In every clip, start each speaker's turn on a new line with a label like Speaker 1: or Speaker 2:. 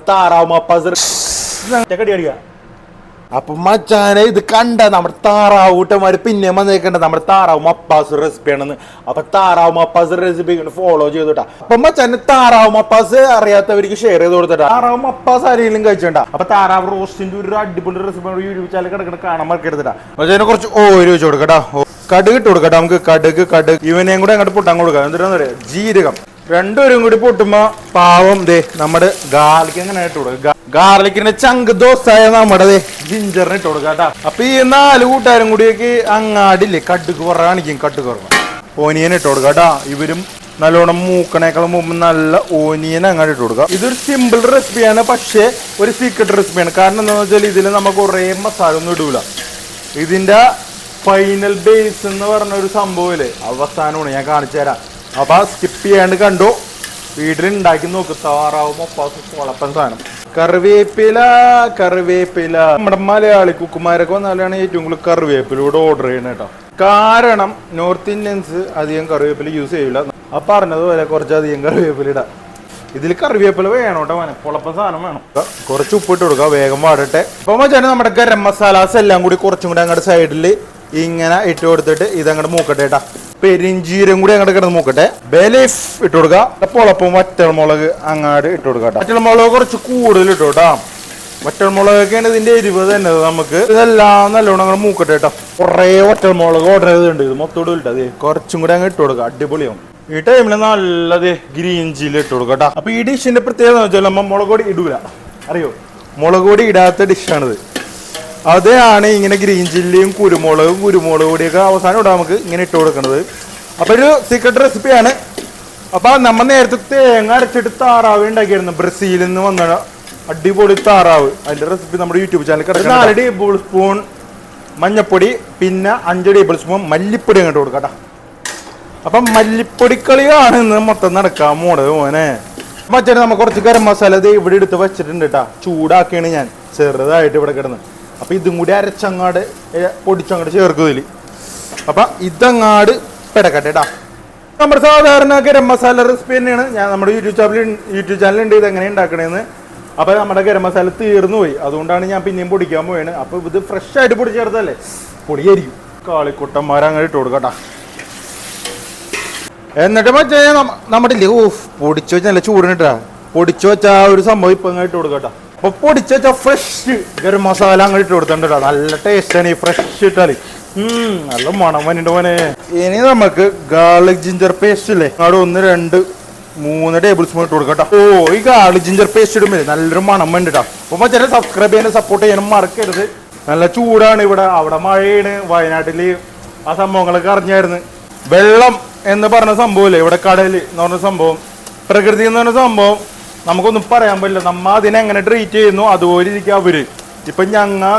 Speaker 1: താറാവ് മപ്പാസ് കടിയടിക്ക. അപ്പൊ മച്ചാനെ ഇത് കണ്ട നമ്മുടെ താറാവ് കൂട്ടന്മാര് പിന്നെ വന്നേക്കണ്ട നമ്മുടെ താറാവ് മപ്പാസ് റെസിപ്പി ആണെന്ന്. അപ്പൊ താറാവ് മപ്പാസ് റെസിപ്പി ഫോളോ ചെയ്തോട്ടാ. അപ്പൊ മച്ചാനെ താറാവ് മപ്പാസ് അറിയാത്തവർക്ക് ഷെയർ ചെയ്ത് കൊടുത്തിട്ടാ. താറാവ് മപ്പാസ് ആരെങ്കിലും കഴിച്ചോണ്ടാ. അപ്പൊ താറാവ് റോസ്റ്റിന്റെ ഒരു അടിപൊളി റെസിപ്പി യൂട്യൂബ് ചാനൽ കിടക്കണ കാണാൻ മറക്കെടുത്തിട്ടാ. മച്ചാനെ കുറച്ച് ഓയിൽ വെച്ച് കൊടുക്കട്ടാ. കടുക് ഇട്ട് കൊടുക്കട്ടെ. നമുക്ക് കടുക് ഇവനെയും കൂടെ അങ്ങോട്ട് പൊട്ടാൻ കൊടുക്കാം. എന്താണെന്ന് പറയാ, ജീരകം രണ്ടുപേരും കൂടി പൊട്ടുമ്പോ പാവം ദേ നമ്മുടെ ഗാർലിക് അങ്ങനെ ഇട്ട് കൊടുക്കുക. ഗാർലിക്കിന്റെ ചങ്ക് ദോസായ നമ്മുടെ ജിഞ്ചറിന് ഇട്ട് കൊടുക്കുക കേട്ടാ. അപ്പൊ ഈ 4 കൂട്ടുകാരും കൂടിയൊക്കെ അങ്ങാടില്ലേ കടുക് കാണിക്കും. കടുക് ഓനിയൻ ഇട്ട് കൊടുക്കുക കേട്ടാ. ഇവരും നല്ലോണം മൂക്കണേക്കാളും മുമ്പ് നല്ല ഓനിയൻ അങ്ങോട്ട് ഇട്ട് കൊടുക്കുക. ഇതൊരു സിമ്പിൾ റെസിപ്പിയാണ്, പക്ഷേ ഒരു സീക്രട്ട് റെസിപ്പിയാണ്. കാരണം എന്താണെന്ന് വെച്ചാൽ ഇതിൽ നമുക്ക് കുറേ മസാല ഒന്നും ഇടൂല. ഇതിന്റെ ഫൈനൽ ബേസ് എന്ന് പറഞ്ഞ ഒരു സംഭവമില്ലേ, അവസാനമാണ് ഞാൻ കാണിച്ചു തരാം. അപ്പൊ സ്കിപ്പ് ചെയ്യാണ്ട് കണ്ടു, വീട്ടിലുണ്ടാക്കി നോക്ക്. താറാവ് മപ്പാസ് കുഴപ്പം സാധനം. കറിവേപ്പില നമ്മുടെ മലയാളി കുക്കുമാരൊക്കെ വന്നാലാണ് ഏറ്റവും കൂടുതൽ കറിവേപ്പിലൂടെ ഓർഡർ ചെയ്യണം കേട്ടോ. കാരണം നോർത്ത് ഇന്ത്യൻസ് അധികം കറിവേപ്പില യൂസ് ചെയ്യില്ല. ആ പറഞ്ഞതുപോലെ കുറച്ചധികം കറിവേപ്പില ഇടാം. ഇതിൽ കറിവേപ്പില വേണം കേട്ടോ. പൊളപ്പം സാധനം വേണം. കുറച്ച് ഉപ്പിട്ട് കൊടുക്കുക, വേഗം വാടട്ടെ. അപ്പൊ മച്ചാനെ നമ്മുടെ ഗരം മസാലാസ് എല്ലാം കൂടി കുറച്ചും കൂടി അങ്ങോട്ട് സൈഡിൽ ഇങ്ങനെ ഇട്ട് കൊടുത്തിട്ട് ഇതങ്ങോട്ട് മൂക്കട്ടെ കേട്ടാ. പെരിഞ്ചീരം കൂടി അങ്ങോട്ട് കിടന്ന് മൂക്കട്ടെ. ബേലീഫ് ഇട്ട് കൊടുക്കുക. പൊളപ്പം വറ്റൽമുളക് അങ്ങാട് ഇട്ട് കൊടുക്കുക. വറ്റൽമുളക് കുറച്ച് കൂടുതൽ ഇട്ടോട്ടാ. വറ്റൽമുളകൊക്കെയാണ് ഇതിന്റെ എരിവ് തന്നെ. നമുക്ക് ഇതെല്ലാം നല്ലോണം അങ്ങനെ മൂക്കട്ടെ കേട്ടോ. കുറേ വറ്റൽമുളക് ഓർഡർ ചെയ്തിട്ടുണ്ട്. ഇത് മൊത്തം ഇട്ടത് കുറച്ചും കൂടി അങ്ങ് ഇട്ട് കൊടുക്കുക. അടിപൊളിയാവും. ഈ ടൈമിൽ നല്ലത് ഗ്രീൻ ചില്ലി ഇട്ട് കൊടുക്കട്ടോ. അപ്പൊ ഈ ഡിഷിന്റെ പ്രത്യേകത എന്ന് വെച്ചാൽ നമ്മൾ മുളക് പൊടി ഇടൂല. അറിയോ, മുളക് പൊടി ഇടാത്ത ഡിഷാണിത്. അതാണ് ഇങ്ങനെ ഗ്രീൻ ചില്ലിയും കുരുമുളക് പൊടിയൊക്കെ അവസാനം ഇടാം നമുക്ക് ഇങ്ങനെ ഇട്ട് കൊടുക്കുന്നത്. അപ്പൊ ഒരു സീക്രട്ട് റെസിപ്പിയാണ്. അപ്പൊ നമ്മൾ നേരത്തെ തേങ്ങ അരച്ചിട്ട് താറാവ് ഉണ്ടാക്കിയായിരുന്നു. ബ്രസീലിൽ നിന്ന് വന്ന അടിപൊളി താറാവ്. അതിന്റെ റെസിപ്പി നമ്മുടെ യൂട്യൂബ് ചാനൽ കിടക്കും. 4 ടേബിൾ സ്പൂൺ മഞ്ഞപ്പൊടി, പിന്നെ 5 ടേബിൾ സ്പൂൺ മല്ലിപ്പൊടി അങ്ങോട്ട് കൊടുക്കട്ടോ. അപ്പൊ മല്ലിപ്പൊടിക്കളിയാണ് ഇന്ന് മൊത്തം നടക്കാൻ പോണത് മോനെ. മച്ചാനെ നമുക്ക് കുറച്ച് ഗരം മസാല ഇവിടെ എടുത്ത് വെച്ചിട്ടുണ്ട് കേട്ടാ. ചൂടാക്കിയാണ് ഞാൻ ചെറുതായിട്ട് ഇവിടെ കിടന്ന്. അപ്പൊ ഇതും കൂടി അരച്ചങ്ങാട് പൊടിച്ചങ്ങോട്ട് ചേർക്കുന്നതിൽ. അപ്പൊ ഇതങ്ങാട് പെടക്കട്ടെ കേട്ടാ. നമ്മുടെ സാധാരണ ഗരം മസാല റെസിപ്പി തന്നെയാണ്. ഞാൻ നമ്മുടെ യൂട്യൂബ് ചാനലുണ്ട് ഇത് എങ്ങനെ ഉണ്ടാക്കണേന്ന്. അപ്പൊ നമ്മുടെ ഗരം മസാല തീർന്നു പോയി, അതുകൊണ്ടാണ് ഞാൻ പിന്നെയും പൊടിക്കാൻ പോയത്. അപ്പൊ ഇത് ഫ്രഷ് ആയിട്ട് പൊടി ചേർത്തല്ലേ പൊടിയായിരിക്കും. കാളിക്കുട്ടന്മാരങ്ങനെ ഇട്ട് കൊടുക്കട്ടാ. എന്നിട്ട് മറ്റേ നമ്മുടെ ഇല്ലേ പൊടിച്ചു വെച്ചാൽ നല്ല ചൂടിനിട്ടാ. പൊടിച്ചു വെച്ചാ ഒരു സംഭവം ഇപ്പൊ അങ്ങ് ഇട്ട് കൊടുക്കട്ടാ. അപ്പൊ പൊടിച്ചു വെച്ചാൽ ഫ്രഷ് ഗരം മസാല അങ്ങ് ഇട്ട് കൊടുത്തിട്ടാ. നല്ല ടേസ്റ്റാണ് ഈ ഫ്രഷ് ഇട്ടാല്. നല്ല മണം വന്നിട്ട് മോനെ. ഇനി നമുക്ക് ഗാർലിക് ജിഞ്ചർ പേസ്റ്റ് ഇല്ലേ, അവിടെ 1, 2, 3 ടേബിൾ സ്പൂൺ ഇട്ട് കൊടുക്കട്ടോ. ഈ ഗാർലിക് ജിഞ്ചർ പേസ്റ്റ് ഇടുമ്പോ നല്ലൊരു മണം വേണ്ടിട്ടാ. അപ്പൊ മറ്റേ സബ്സ്ക്രൈബ് ചെയ്യാനും സപ്പോർട്ട് ചെയ്യാനും മറക്കരുത്. നല്ല ചൂടാണ് ഇവിടെ. അവിടെ മഴയാണ്. വയനാട്ടില് ആ സംഭവങ്ങളൊക്കെ അറിഞ്ഞായിരുന്നു. വെള്ളം എന്ന് പറഞ്ഞ സംഭവമില്ലേ, ഇവിടെ കടല് എന്ന് പറഞ്ഞ സംഭവം, പ്രകൃതി എന്ന് പറഞ്ഞ സംഭവം നമുക്കൊന്നും പറയാൻ പറ്റില്ല. നമ്മ അതിനെ എങ്ങനെ ട്രീറ്റ് ചെയ്യുന്നു അതുപോലെ ഇരിക്കും അവര്. ഇപ്പൊ ഞങ്ങൾ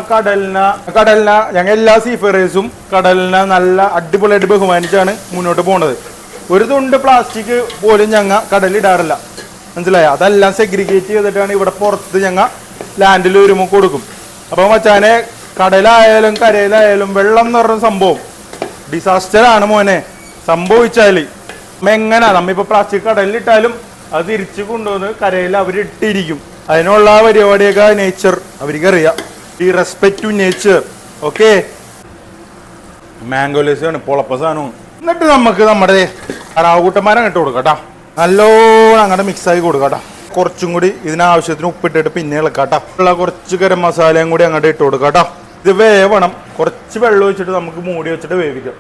Speaker 1: എല്ലാ സീഫേറേഴ്സും കടലിനെ നല്ല അടിപൊളിയായിട്ട് ബഹുമാനിച്ചാണ് മുന്നോട്ട് പോണത്. ഒരു തുണ്ട് പ്ലാസ്റ്റിക് പോലും ഞങ്ങൾ കടലിടാറില്ല, മനസ്സിലായോ? അതെല്ലാം സെഗ്രിഗേറ്റ് ചെയ്തിട്ടാണ് ഇവിടെ പുറത്ത് ഞങ്ങൾ ലാൻഡിൽ വരുമ്പോൾ കൊടുക്കും. അപ്പൊ മച്ചാനെ കടലായാലും കരയിലായാലും വെള്ളം എന്ന് പറഞ്ഞ സംഭവം ഡിസാസ്റ്റർ ആണ് മോനെ. സംഭവിച്ചാല് എങ്ങനെ നമ്മിപ്പോ പ്ലാസ്റ്റിക് കടലിലിട്ടാലും അത് തിരിച്ചു കൊണ്ടുവന്ന് കരയിൽ അവരിട്ടിരിക്കും. അതിനുള്ള പരിപാടിയൊക്കെ നേച്ചർ അവർക്ക് അറിയാം. ഈ റെസ്പെക്ട് ടു നേച്ചർ. ഓക്കെ, മാംഗോലേസാണ് പൊളപ്പ സാധനവും. എന്നിട്ട് നമുക്ക് നമ്മുടെ താറാവുകൂട്ടന്മാരെ അങ്ങോട്ട് കൊടുക്കട്ടാ. നല്ലോണം അങ്ങോട്ട് മിക്സ് ആക്കി കൊടുക്കട്ടാ. കുറച്ചും കൂടി ഇതിനാവശ്യത്തിന് ഉപ്പിട്ടിട്ട് പിന്നെ ഇളക്കാട്ടാ. ഉള്ള കുറച്ച് ഗരം മസാലയും കൂടി അങ്ങോട്ട് ഇട്ട് കൊടുക്കട്ടാ. ഇത് വേവണം. കുറച്ച് വെള്ളം ഒഴിച്ചിട്ട് നമുക്ക് മൂടി വെച്ചിട്ട് വേവിക്കാം.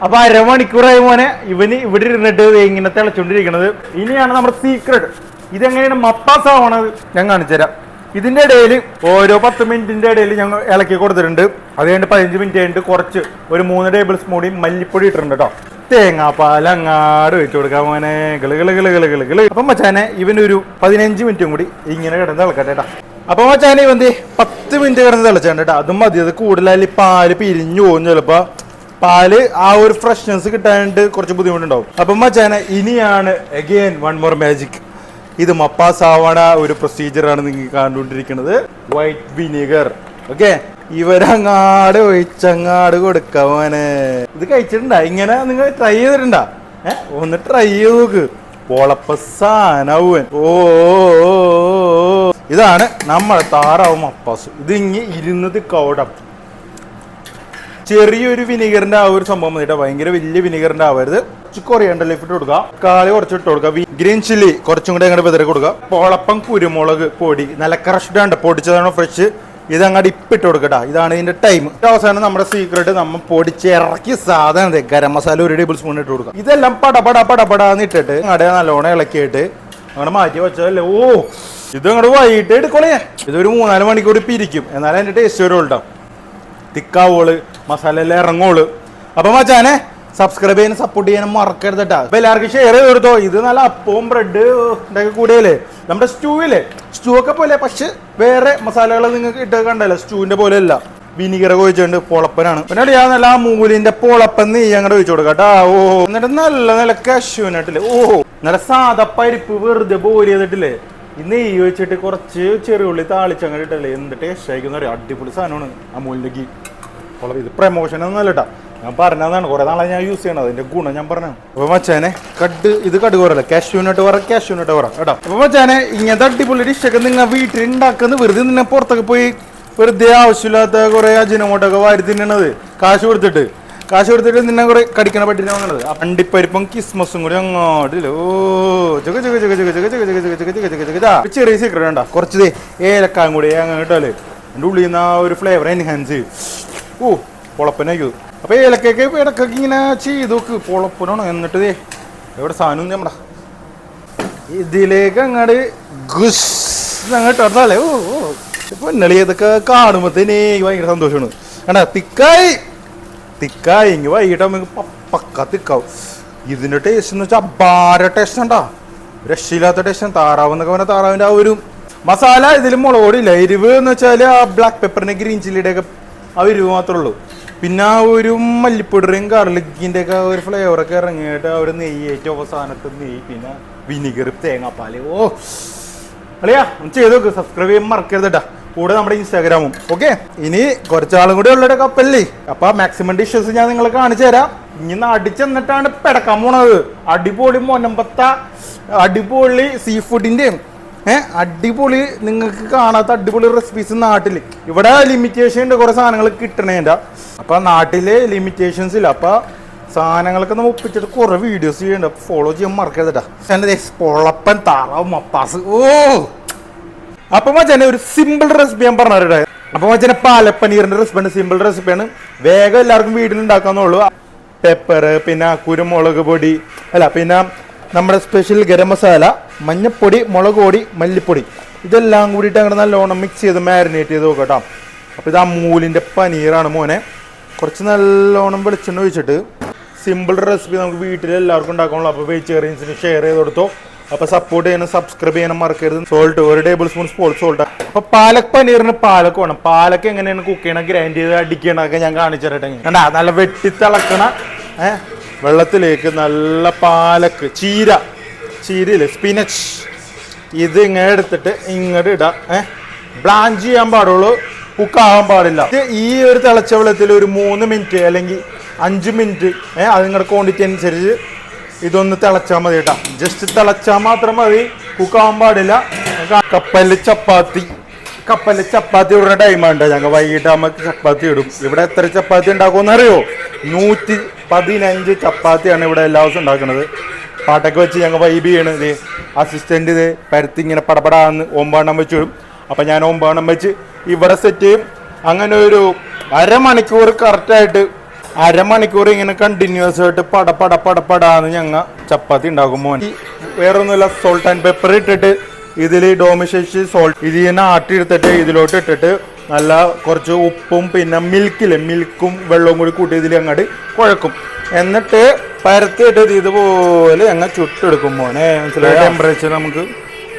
Speaker 1: അപ്പൊ 1/2 മണിക്കൂറായി മോനെ ഇവന് ഇവിടെ ഇരുന്നിട്ട് ഇങ്ങനെ തിളച്ചോണ്ടിരിക്കണത്. ഇനിയാണ് നമ്മുടെ സീക്രട്ട്. ഇതെങ്ങനെയാണ് മപ്പാസ് ആവണത് ഞാൻ കാണിച്ചു തരാം. ഇതിന്റെ ഇടയിൽ ഓരോ 10 മിനിറ്റിന്റെ ഇടയിൽ ഞങ്ങൾ ഇളക്കി കൊടുത്തിട്ടുണ്ട്. അത് കഴിഞ്ഞ് 15 മിനിറ്റ് കഴിഞ്ഞിട്ട് കുറച്ച് ഒരു 3 ടേബിൾ സ്പൂൺ മല്ലിപ്പൊടി ഇട്ടിട്ടുണ്ട് കേട്ടോ. തേങ്ങാപ്പാൽ അങ്ങാട് വെച്ച് കൊടുക്കാൻ മോനെ. ഗിള്. അപ്പൊ മച്ചാനെ ഇവനൊരു 15 മിനിറ്റും കൂടി ഇങ്ങനെ കിടന്ന് തിളക്കട്ടെ കേട്ടോ. അപ്പൊ മച്ചാനെ ഇവന്ത് 10 മിനിറ്റ് കിടന്ന് തിളച്ചാണ്ട് കേട്ടോ. അതും മതി. അത് കൂടുതലായി പാല് പിരിഞ്ഞു പോകും. ചിലപ്പോ പാല് ആ ഒരു ഫ്രഷ്നെസ് കിട്ടാനായിട്ട് കുറച്ച് ബുദ്ധിമുട്ടുണ്ടാവും. അപ്പം മച്ചാനെ ഇനിയാണ് അഗെയിൻ വൺ മോർ മാജിക്. ഇത് മപ്പാസ് ആവണ ഒരു പ്രൊസീജിയറാണ് നിങ്ങൾ കണ്ടുകൊണ്ടിരിക്കുന്നത്. White vinegar. ഓക്കെ, ഇവരങ്ങാട് ഒഴിച്ചങ്ങാട് കൊടുക്കാനെ. ഇത് കഴിച്ചിട്ടുണ്ടാ? ഇങ്ങനെ നിങ്ങൾ ട്രൈ ചെയ്തിട്ടുണ്ടാ? ഒന്ന് ട്രൈ ചെയ്ത് നോക്ക്. പൊളപ്പ സാധനവൻ. ഇതാണ് നമ്മളെ താറാവ് മപ്പാസ്. ഇത് ഇങ്ങനെ ഇരുന്നത് കൗടം. ചെറിയൊരു വിനീഗറിന്റെ ആ ഒരു സംഭവം മതിട്ടാ, ഭയങ്കര വലിയ വിനീഗറിന്റെ ആവരുത്. കൊറിയാണ്ടർ ലീഫ് ഇട്ട് കൊടുക്കുക, കാളി കുറച്ച് ഇട്ട് കൊടുക്കുക, ഗ്രീൻ ചില്ലി കുറച്ചും കൂടെ അങ്ങോട്ട് വിതറി കൊടുക്കുക, പൊളപ്പം കുരുമുളക് പൊടി നല്ല ക്രഷ്ഡാണ്ട് പൊടിച്ചതാണ് ഫ്രഷ്. ഇത് അങ്ങോട്ട് ഇപ്പിട്ട് കൊടുക്കട്ടാ. ഇതാണ് ഇതിന്റെ ടൈം. അവസാനം നമ്മുടെ സീക്രട്ട് നമ്മൾ പൊടിച്ചിറക്കി സാധനം ഗരം മസാല 1 ടേബിൾ സ്പൂൺ ഇട്ട് കൊടുക്കുക. ഇതെല്ലാം പടപടാന്ന് ഇട്ടിട്ട് അങ്ങടെ നല്ലോണം ഇളക്കിയിട്ട് അങ്ങനെ മാറ്റി വെച്ചതല്ലേ. ഇത് അങ്ങോട്ട് വൈകിട്ട് എടുക്കോളേ. ഇതൊരു 3-4 മണിക്കൂർ പിരിക്കും, എന്നാലും അതിന്റെ ടേസ്റ്റ് വരും ഉണ്ടാവും. തിക്കാവോള് മസാല എല്ലാം ഇറങ്ങോള്. അപ്പൊ മച്ചാനെ സബ്സ്ക്രൈബ് ചെയ്യാനും സപ്പോർട്ട് ചെയ്യാനും മറക്കരുത് കേട്ടാ. അപ്പൊ എല്ലാവർക്കും ഷെയർ ചെയ്ത് കൊടുത്തോ. ഇത് നല്ല അപ്പവും ബ്രെഡ് ഇതൊക്കെ കൂടിയല്ലേ നമ്മുടെ സ്റ്റൂ ഒക്കെ പോലെ, പക്ഷെ വേറെ മസാലകൾ നിങ്ങൾക്ക് ഇട്ട് കണ്ടല്ലോ. സ്റ്റൂവിന്റെ പോലെ അല്ല, വിനീഗറൊക്കെ ഒഴിച്ചുകൊണ്ട് പൊളപ്പനാണ്. പിന്നെ ഞാൻ നല്ല ആ മൂലിന്റെ പൊളപ്പൻ നെയ്യ് അങ്ങോട്ട് ഒഴിച്ചു കൊടുക്കാം കേട്ടാ. എന്നിട്ട് നല്ല കശുവിനായിട്ടില്ലേ. നല്ല സാധാ പരിപ്പ് വെറുതെ ബോയിൽ ചെയ്തിട്ടില്ലേ, ഈ നെയ്യ് വെച്ചിട്ട് കുറച്ച് ചെറിയുള്ളി താളിച്ചങ്ങോട്ട് ഇട്ടല്ലേ, എന്ത് ടേസ്റ്റ് ആയിരിക്കും അറിയാം. അടിപൊളി സാധനമാണ് അമൂലിന്റെ ഗീ പൊളപ്പ്. ഇത് പ്രമോഷൻ ഒന്നും അല്ലട്ടാ, ഞാൻ പറഞ്ഞതാണ്. കുറെ നാളെ ഞാൻ യൂസ് ചെയ്യണം, അതിന്റെ ഗുണം ഞാൻ പറഞ്ഞു. അപ്പൊ മച്ചാനെ ഇത് കടുക് പറയല്ലേ, കാഷ്യൂനട്ട് പറ കേട്ടോ. അപ്പൊ മച്ചാനെ ഇങ്ങനത്തെ അടിപൊളി ഡിഷൊക്കെ നിങ്ങൾ വീട്ടിൽ ഉണ്ടാക്കുന്ന വെറുതെ നിന്നെ പുറത്തൊക്കെ പോയി വെറുതെ ആവശ്യമില്ലാത്ത കുറെ അജിനോമോട്ടൊക്കെ വാരി തിന്നണത് കാശ് കൊടുത്തിട്ട് നിന്നെ കുറെ കടിക്കണ പട്ടിനെ വന്നത്. അണ്ടിപ്പരിപ്പും കിസ്മസും കൂടി അങ്ങോട്ടില്ല. ചെറിയ സീക്രട്ട് വേണ്ട, കുറച്ച് ഏലക്കായും കൂടി അങ്ങനെ ഇട്ടാല് എൻ്റെ ഉള്ളിൽ നിന്ന് ആ ഒരു ഫ്ലേവർ എൻഹാൻസ്. പൊളപ്പനായിക്കോ. അപ്പൊ ഏലക്കൊക്കെ ഇടക്കൊക്കെ ഇങ്ങനെ ചെയ്ത് നോക്ക്, പൊളപ്പനാണോ. എന്നിട്ട് എവിടെ സാധനം നമ്മുടെ ഇതിലേക്ക് അങ്ങോട്ട് അങ്ങോട്ട് ഇടല്ലേ. പൊന്നളി ഇതൊക്കെ കാണുമ്പോഴത്തേനേ ഭയങ്കര സന്തോഷമാണ്. കണ്ടാ തിക്കായി ഇങ്ങ് വൈകിട്ട് നമുക്ക് പക്ക തിക്കാവും. ഇതിന്റെ ടേസ്റ്റ് എന്ന് വെച്ചാൽ അപാര ടേസ്റ്റ് ഉണ്ടാ, രക്ഷയില്ലാത്ത ടേസ്റ്റ്. താറാവെന്നൊക്കെ പറഞ്ഞാൽ താറാവിന്റെ ആ ഒരു മസാല ഇതിൽ മുളക് പൊടിയില്ല. എരിവ് എന്ന് വെച്ചാൽ ആ ബ്ലാക്ക് പെപ്പറിന്റെ ഗ്രീൻ ചില്ലിയുടെ ഒക്കെ ആ എരിവ് മാത്രമേ ഉള്ളൂ. പിന്നെ ആ ഒരു മല്ലിപ്പൊടിയും ഗാർലിക്കിന്റെ ഒക്കെ ഒരു ഫ്ലേവറൊക്കെ ഇറങ്ങിയിട്ട് ആ ഒരു നെയ്യ് ഏറ്റവും അവസാനത്ത് നെയ്യ്, പിന്നെ വിനിഗർ, തേങ്ങാപ്പാല്. അളിയാ ഒന്ന് ചെയ്ത് നോക്ക്. സബ്സ്ക്രൈബ് ചെയ്യാൻ മറക്കരുതട്ടാ. കൂടെ നമ്മുടെ ഇൻസ്റ്റാഗ്രാമും. ഓക്കെ, ഇനി കുറച്ചാളും കൂടി ഉള്ളൊരു കപ്പല്ലേ. അപ്പൊ മാക്സിമം ഡിഷസ് ഞാൻ നിങ്ങളെ കാണിച്ചു തരാം. ഇനി അടിച്ചെന്നിട്ടാണ് പെടക്കാൻ പോണത്. അടിപൊളി മൊനമ്പത്ത, അടിപൊളി സീ ഫുഡിന്റെയും അടിപൊളി നിങ്ങൾക്ക് കാണാത്ത അടിപൊളി റെസിപ്പീസ് നാട്ടിൽ. ഇവിടെ ലിമിറ്റേഷൻ ഉണ്ട്, കുറെ സാധനങ്ങൾ കിട്ടണേൻ്റെ. അപ്പൊ നാട്ടില് ലിമിറ്റേഷൻസ് ഇല്ല. അപ്പൊ സാധനങ്ങളൊക്കെ നമ്മൾ ഒപ്പിച്ചിട്ട് കുറെ വീഡിയോസ് ചെയ്യണ്ട, ഫോളോ ചെയ്യാൻ മറക്കരുതട്ടാ. പൊളപ്പൻ താറാവ് മപ്പാസ്. അപ്പൊ മച്ചാനെ ഒരു സിമ്പിൾ റെസിപ്പി ഞാൻ പറഞ്ഞിട്ടെ. അപ്പൊ മച്ചാനെ പാലപ്പനീറിന്റെ റെസിപ്പിയാണ്, സിമ്പിൾ റെസിപ്പിയാണ്, വേഗം എല്ലാവർക്കും വീട്ടിൽ ഉണ്ടാക്കാന്നുള്ളൂ. പെപ്പർ, പിന്നെ കുരുമുളക് പൊടി പിന്നെ നമ്മുടെ സ്പെഷ്യൽ ഗരം മസാല, മഞ്ഞപ്പൊടി, മുളക് പൊടി, മല്ലിപ്പൊടി, ഇതെല്ലാം കൂടിയിട്ട് അങ്ങനെ നല്ലോണം മിക്സ് ചെയ്ത് മാരിനേറ്റ് ചെയ്ത് നോക്കട്ടോ. അപ്പോൾ ഇത് അമൂലിൻ്റെ പനീറാണ് മോനെ. കുറച്ച് നല്ലോണം വെളിച്ചെണ്ണ ഒഴിച്ചിട്ട് സിമ്പിൾ റെസിപ്പി നമുക്ക് വീട്ടിൽ എല്ലാവർക്കും ഉണ്ടാക്കാനുള്ളൂ. അപ്പോൾ വെജിറ്റേറിയൻസിന് ഷെയർ ചെയ്ത് കൊടുത്തോ. അപ്പോൾ സപ്പോർട്ട് ചെയ്യണം, സബ്സ്ക്രൈബ് ചെയ്യണം മറക്കരുത്. Salt 1 table spoon salt. അപ്പോൾ പാലക് പനീറിന് പാലക്ക് വേണം. പാലക്ക് എങ്ങനെയാണ് കുക്ക് ചെയ്യണം, ഗ്രൈൻഡ് ചെയ്ത് അടിക്കണതൊക്കെ ഞാൻ കാണിച്ചു തരട്ടെ. കണ്ടാ നല്ല വെട്ടിത്തിളക്കണ വെള്ളത്തിലേക്ക് നല്ല പാലക്ക്, ചീരയില്ലേ, സ്പിനച്ച്, ഇത് ഇങ്ങനെ എടുത്തിട്ട് ഇങ്ങോട്ട് ഇടാം. ബ്ലാഞ്ച് ചെയ്യാൻ പാടുള്ളൂ, കുക്കാവാൻ പാടില്ല. ഈ ഒരു തിളച്ച വെള്ളത്തിൽ ഒരു 3 മിനിറ്റ് അല്ലെങ്കിൽ 5 മിനിറ്റ് അത് നിങ്ങളുടെ ക്വാണ്ടിറ്റി അനുസരിച്ച് ഇതൊന്ന് തിളച്ചാൽ മതി കേട്ടോ. ജസ്റ്റ് തിളച്ചാൽ മാത്രം മതി, കുക്കാവാൻ പാടില്ല. കപ്പലിൽ ചപ്പാത്തി ഇടുന്ന ടൈമാണ് ഞങ്ങൾ. വൈകിട്ട് നമുക്ക് ചപ്പാത്തി ഇടും. ഇവിടെ എത്ര ചപ്പാത്തി ഉണ്ടാക്കുമെന്ന് അറിയോ? 115 ചപ്പാത്തിയാണ് ഇവിടെ എല്ലാ ദിവസവും ഉണ്ടാക്കുന്നത്. പാട്ടൊക്കെ വെച്ച് ഞങ്ങൾ വൈബ് ചെയ്യണത്. അസിസ്റ്റന്റ് ഇത് പരത്തി ഇങ്ങനെ പടപടാന്ന് 9 വെച്ചിടും. അപ്പം ഞാൻ 9 വെച്ച് ഇവിടെ സെറ്റ് ചെയ്യും. അങ്ങനെ ഒരു അരമണിക്കൂർ കറക്റ്റായിട്ട് ഇങ്ങനെ കണ്ടിന്യൂസ് ആയിട്ട് പടപടാന്ന് ഞങ്ങൾ ചപ്പാത്തി ഉണ്ടാക്കും മോൻ. വേറൊന്നുമില്ല, സോൾട്ട് ആൻഡ് പെപ്പർ ഇട്ടിട്ട് ഇതിൽ ഡോമിഷേഷ് സോൾട്ട് ഇതിനെ ആട്ടിയെടുത്തിട്ട് ഇതിലോട്ട് ഇട്ടിട്ട് നല്ല കുറച്ച് ഉപ്പും പിന്നെ മിൽക്കും വെള്ളവും കൂടി കൂട്ടി ഇതിൽ അങ്ങോട്ട് കുഴക്കും. എന്നിട്ട് പരത്തിയിട്ട് ഇതുപോലെ ഞങ്ങൾ ചുട്ടെടുക്കും മോനെ. മനസ്സിലായ ടെമ്പറേച്ചർ നമുക്ക്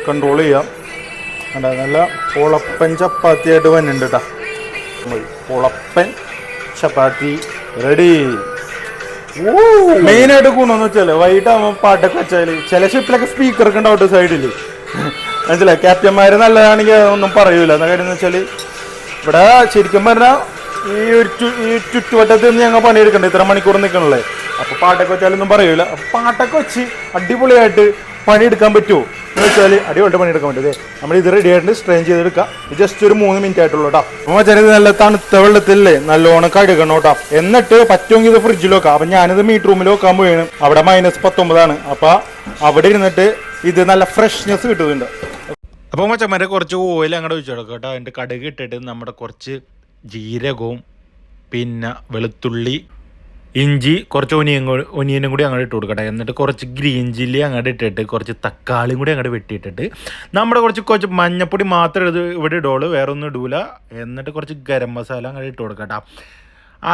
Speaker 1: കൺട്രോൾ ചെയ്യാം. നല്ല പൊളപ്പൻ ചപ്പാത്തിയായിട്ട് വന്നിട്ടുണ്ട് കേട്ടോ. പൊളപ്പൻ ചപ്പാത്തി റെഡി. മെയിനായിട്ട് ഗുണമെന്ന് വെച്ചാൽ വൈകിട്ടാകുമ്പോൾ പാട്ടൊക്കെ വെച്ചാൽ ചില ഷിപ്പിലൊക്കെ സ്പീക്കറൊക്കെ ഉണ്ടാവും സൈഡിൽ. മനസ്സിലായി, ക്യാപ്റ്റന്മാർ നല്ലതാണെങ്കിൽ ഒന്നും പറയൂല. എന്താ കാര്യം എന്ന് വെച്ചാൽ ഇവിടെ ശരിക്കും പറഞ്ഞാൽ ഈ ചുറ്റുവട്ടത്തിൽ നിന്ന് ഞങ്ങൾ പണിയെടുക്കണ്ടേ, ഇത്ര മണിക്കൂർ നിൽക്കണല്ലേ. അപ്പോൾ പാട്ടൊക്കെ വെച്ചാലൊന്നും പറയൂല. അപ്പോൾ പാട്ടൊക്കെ വെച്ച് അടിപൊളിയായിട്ട് പണിയെടുക്കാൻ പറ്റുമോ എന്ന് വെച്ചാൽ അടിപൊളി പണിയെടുക്കാൻ പറ്റും. അതെ നമ്മൾ ഇത് റെഡി ആയിട്ട് സ്ട്രെയിൻ ചെയ്തെടുക്കാം. ജസ്റ്റ് ഒരു 3 മിനിറ്റ് ആയിട്ടുള്ളൂ കേട്ടോ. അപ്പോൾ മച്ചാനെ നല്ല തണുത്ത വെള്ളത്തിലല്ലേ നല്ലോണം കഴുകണം കേട്ടോ. എന്നിട്ട് പറ്റുമെങ്കിൽ ഇത് ഫ്രിഡ്ജിൽ വെക്കാം. അപ്പം ഞാനിത് മീറ്റ് റൂമിൽ വെക്കാൻ പോയാണ്. അവിടെ -19 അപ്പോൾ അവിടെ ഇരുന്നിട്ട് ഇത് നല്ല ഫ്രഷ്നെസ് കിട്ടുന്നുണ്ട്. അപ്പോൾ മച്ചന്മാരെ കുറച്ച് ഓയിൽ അങ്ങോട്ട് ഒഴിച്ചു കൊടുക്കാം കേട്ടോ. അതിൻ്റെ കടുക് ഇട്ടിട്ട് നമ്മുടെ കുറച്ച് ജീരകവും പിന്നെ വെളുത്തുള്ളി, ഇഞ്ചി, കുറച്ച് ഒനിയനും കൂടി അങ്ങോട്ട് ഇട്ട് കൊടുക്കട്ടെ. എന്നിട്ട് കുറച്ച് ഗ്രീൻ ചില്ലി അങ്ങോട്ട് ഇട്ടിട്ട് കുറച്ച് തക്കാളിയും കൂടി അങ്ങോട്ട് വെട്ടിയിട്ടിട്ട് നമ്മുടെ കുറച്ച് മഞ്ഞപ്പൊടി മാത്രമേ ഇവിടെ ഇടുള്ളൂ, വേറെ ഒന്നും ഇടൂല. എന്നിട്ട് കുറച്ച് ഗരം മസാല അങ്ങോട്ട് ഇട്ട് കൊടുക്കട്ടെ.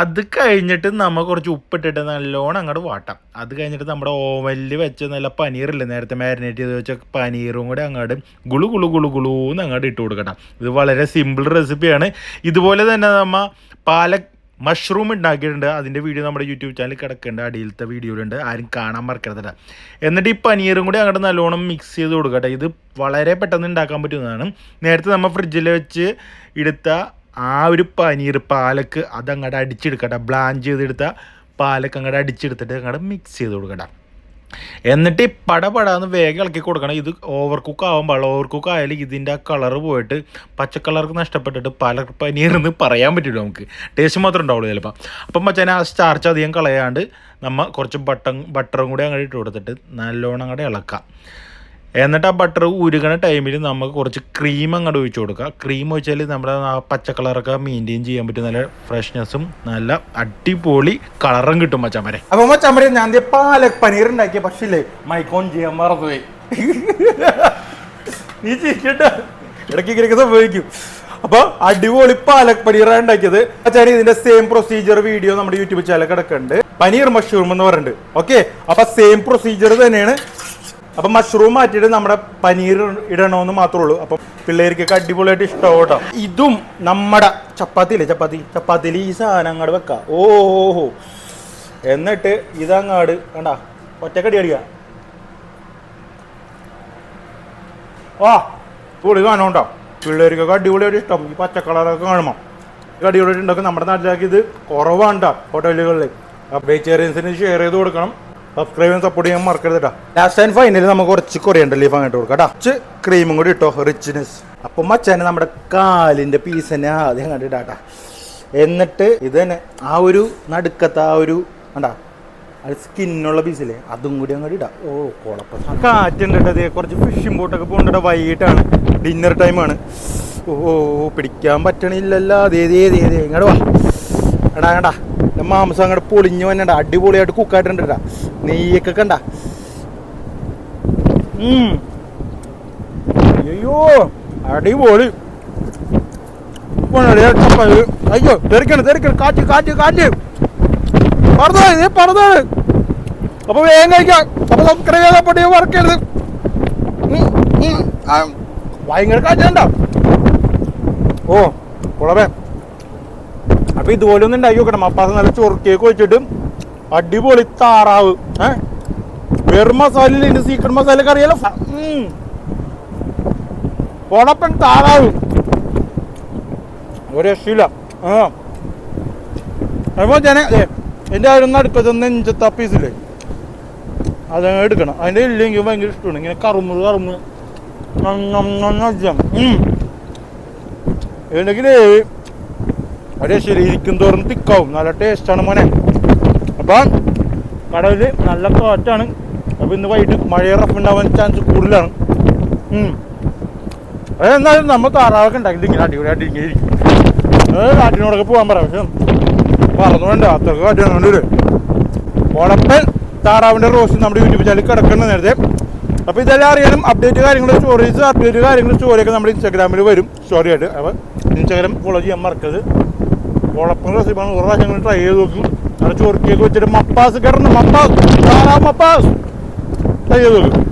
Speaker 1: അത് കഴിഞ്ഞിട്ട് നമ്മൾ കുറച്ച് ഉപ്പിട്ടിട്ട് നല്ലോണം അങ്ങോട്ട് വാട്ടാം. അത് കഴിഞ്ഞിട്ട് നമ്മുടെ ഓവനിൽ വെച്ച് നല്ല പനീറില്ലേ നേരത്തെ മാരിനേറ്റ് ചെയ്ത് വെച്ച പനീറും കൂടി അങ്ങോട്ട് ഗുളുന്ന് അങ്ങോട്ട് ഇട്ട് കൊടുക്കട്ടെ. ഇത് വളരെ സിമ്പിൾ റെസിപ്പിയാണ്. ഇതുപോലെ തന്നെ നമ്മൾ പാലക് മഷ്റൂം ഉണ്ടാക്കിയിട്ടുണ്ട്. അതിൻ്റെ വീഡിയോ നമ്മുടെ യൂട്യൂബ് ചാനലിൽ കിടക്കുന്നുണ്ട്, അടിയിലത്തെ വീഡിയോയിലുണ്ട്, ആരും കാണാൻ മറക്കരുതല്ല. എന്നിട്ട് ഈ പനീറും കൂടി അങ്ങോട്ട് നല്ലോണം മിക്സ് ചെയ്ത് കൊടുക്കട്ടെ. ഇത് വളരെ പെട്ടെന്ന് ഉണ്ടാക്കാൻ പറ്റുന്നതാണ്. നേരത്തെ നമ്മൾ ഫ്രിഡ്ജിൽ വെച്ച് എടുത്ത ആ ഒരു പാലക്ക് അതങ്ങോട്ട് അടിച്ചെടുക്കട്ടെ. ബ്ലാഞ്ച് ചെയ്തെടുത്ത പാലക്ക് അങ്ങോട്ട് അടിച്ചെടുത്തിട്ട് അങ്ങോട്ട് മിക്സ് ചെയ്ത് കൊടുക്കട്ടെ. എന്നിട്ട് ഈ പടപടാന്ന് വേഗം ഇളക്കി കൊടുക്കണം. ഇത് ഓവർ കുക്ക് ആവാൻ പാടില്ല. ഓവർ കുക്ക് ആയാലും ഇതിൻ്റെ ആ കളറ് പോയിട്ട് പച്ചക്കളർക്ക് നഷ്ടപ്പെട്ടിട്ട് പനീർന്ന് പറയാൻ പറ്റില്ല, നമുക്ക് ടേസ്റ്റ് മാത്രമേ ഉണ്ടാവുള്ളൂ ചിലപ്പോൾ. അപ്പം മച്ചാനെ ആ സ്റ്റാർച്ച് അധികം കളയാണ്ട് നമ്മൾ കുറച്ച് ബട്ടറും കൂടി അങ്ങോട്ട് ഇട്ട് കൊടുത്തിട്ട് നല്ലോണം അങ്ങോട്ട് ഇളക്കാം. എന്നിട്ട് ആ ബട്ടർ ഉരുകണ ടൈമിൽ നമുക്ക് കുറച്ച് ക്രീം അങ്ങോട്ട് ഒഴിച്ച് കൊടുക്കുക. ക്രീം ഒഴിച്ചാൽ നമ്മുടെ ആ പച്ച കളറൊക്കെ മെയിൻറ്റെയിൻ ചെയ്യാൻ പറ്റും. നല്ല ഫ്രഷ്നെസ്സും നല്ല അടിപൊളി കളറും കിട്ടും മച്ചാമരെ. അപ്പോൾ മച്ചാമരെ ഞാൻ പാലക് പനീർ ഉണ്ടാക്കിയ പക്ഷേ ഇല്ലേ മൈക്കോൺ ചെയ്യാൻ മറന്നുപോയി. നീ ചിരിക്കട്ട, ഇടയ്ക്ക് സംഭവിക്കും. അപ്പോൾ അടിപൊളി പാലക് പനീറാണ് ഉണ്ടാക്കിയത്. മച്ചാനെ ഇതിന്റെ സെയിം പ്രൊസീജിയർ വീഡിയോ നമ്മുടെ യൂട്യൂബ് ചാനൽ കിടക്കുന്നുണ്ട്, പനീർ മഷ്റൂം എന്ന് പറഞ്ഞിട്ടുണ്ട്. ഓക്കെ, അപ്പോൾ സെയിം പ്രൊസീജിയർ തന്നെയാണ്. അപ്പം മഷ്റൂം മാറ്റിയിട്ട് നമ്മുടെ പനീർ ഇടണമെന്ന് മാത്രമേ ഉള്ളൂ. അപ്പം പിള്ളേർക്കൊക്കെ അടിപൊളിയായിട്ട് ഇഷ്ടമാവും കേട്ടോ. ഇതും നമ്മുടെ ചപ്പാത്തിയിൽ ഈ സാധനം അങ്ങോട്ട് വെക്കാം. ഓഹോ, എന്നിട്ട് ഇതങ്ങാട് കണ്ടാ ഒറ്റക്കടി അടിക്കുക. പൊളി സാധനം ഉണ്ടോ, പിള്ളേർക്കൊക്കെ അടിപൊളിയായിട്ട് ഇഷ്ടം. ഈ പച്ചക്കളറൊക്കെ കാണുമ്പോൾ അടിപൊളിയായിട്ട് ഉണ്ടാക്കും. നമ്മുടെ നാട്ടിലേക്ക് ഇത് കുറവാണ് കേട്ടോ ഹോട്ടലുകളിൽ. വെജിറ്റേറിയൻസിന് ഷെയർ ചെയ്ത് കൊടുക്കണം. സബ്സ്ക്രൈബ് ചെയ്യാൻ സപ്പോർട്ട് ചെയ്യാൻ മറക്കരുത് കേട്ടോ. ലാസ്റ്റ് ആൻഡ് ഫൈനലി നമുക്ക് കുറച്ച് കൊറിയൻഡർ ലീഫ് അങ്ങോട്ട് കൊടുക്കാം കേട്ടോ. കുറച്ച് ക്രീമും കൂടി ഇട്ടോ, റിച്ച്നെസ്. അപ്പം മച്ചാനെ നമ്മുടെ കാലിൻ്റെ പീസ് തന്നെ ആദ്യം അങ്ങോട്ട് ഇടാട്ടാ. എന്നിട്ട് ഇത് തന്നെ ആ ഒരു നടുക്കത്തെ ആ ഒരു കണ്ടാ അത് സ്കിന്നുള്ള പീസില്ലേ അതും കൂടി അങ്ങോട്ട് ഇടാം. ഓ കുഴപ്പം കാറ്റുണ്ട് കേട്ടോ. കുറച്ച് ഫിഷിംഗ് ബോട്ടൊക്കെ പോകണ്ട, വൈകിട്ടാണ്, ഡിന്നർ ടൈമാണ്. ഓ പിടിക്കാൻ പറ്റണില്ലല്ലോ. അതേ ഇങ്ങോട്ട് വാ കണ്ടാ മാംസം അങ്ങോട്ട് പൊളിഞ്ഞു വന്നണ്ട, അടിപൊളിയായിട്ട് കുക്കായിട്ടുണ്ട് കേട്ടാ. നെയ്യൊക്കെ കണ്ട. അയ്യോ അടിപൊളി. അയ്യോ തെറിക്കണം കാറ്റ് പറഞ്ഞത്. അപ്പൊ വേഗം കഴിക്കാം. അപ്പൊ സബ്സ്ക്രൈബ് ചെയ്താൽ പൊടി മറക്കരുത്. ഭയങ്കര കാറ്റുണ്ടോ. ഓ കുളവേ. അപ്പൊ ഇതുപോലെ ഒന്ന് ഉണ്ടാക്കി നോക്കണം. മപ്പാസ് നല്ല ചൊറുക്കേക്ക് വെച്ചിട്ട് അടിപൊളി താറാവ്. വെറും മസാല ഇതിന്റെ സീക്രട്ട് മസാല കറിയല്ലോ. പൊളപ്പൻ താറാവ് ഒരു രക്ഷയില്ല. അപ്പോൾ ഞാൻ എൻ്റെ ആയിരുന്നു അടുക്കത്ത് നെഞ്ചത്ത പീസില്ലേ അതങ്ങനെ എടുക്കണം. അതിൻ്റെ ഇല്ലെങ്കിൽ ഭയങ്കര ഇഷ്ടമാണ്. ഇങ്ങനെ കറുമ്പ് ഉണ്ടെങ്കിൽ അതേ ശരി ഇരിക്കും തോറും തിക്കാവും. നല്ല ടേസ്റ്റാണ് മോനെ. അപ്പം കടവിൽ നല്ല കാറ്റാണ്. അപ്പം ഇന്ന് വൈകിട്ട് മഴ റഫുണ്ടാവാൻ ചാൻസ് കൂടുതലാണ്. അതെന്നാലും നമ്മൾ താറാവൊക്കെ ഉണ്ടാക്കിയിട്ട് ഇങ്ങനെ അടിപൊളിയായിട്ട് ഇങ്ങനെ ഇരിക്കും. കാറ്റിനോടൊക്കെ പോകാൻ പറയാം. പക്ഷെ പറഞ്ഞു വേണ്ട അത്രക്ക് കാറ്റാണ്. ഉളപ്പൻ താറാവിൻ്റെ റോസ്റ്റ് നമ്മുടെ യൂട്യൂബ് ചാനലിൽ കിടക്കുന്ന നേരത്തെ. അപ്പോൾ ഇതെല്ലാം അറിയാനും അപ്ഡേറ്റ് കാര്യങ്ങൾ സ്റ്റോറിയൊക്കെ നമ്മുടെ ഇൻസ്റ്റാഗ്രാമിൽ വരും സ്റ്റോറി ആയിട്ട്. അപ്പോൾ ഇൻസ്റ്റാഗ്രാം ഫോളോ ചെയ്യാൻ മറക്കരുത്. ഉളപ്പൻ റെസിപ്പിയാണ്. ഒരു പ്രാവശ്യം ട്രൈ ചെയ്ത് നോക്കും. അവിടെ ചൊറുക്കിയൊക്കെ വെച്ചിട്ട് മപ്പാസ് കിടന്നു. മപ്പാസ് ട്രൈ ചെയ്ത് നോക്കും.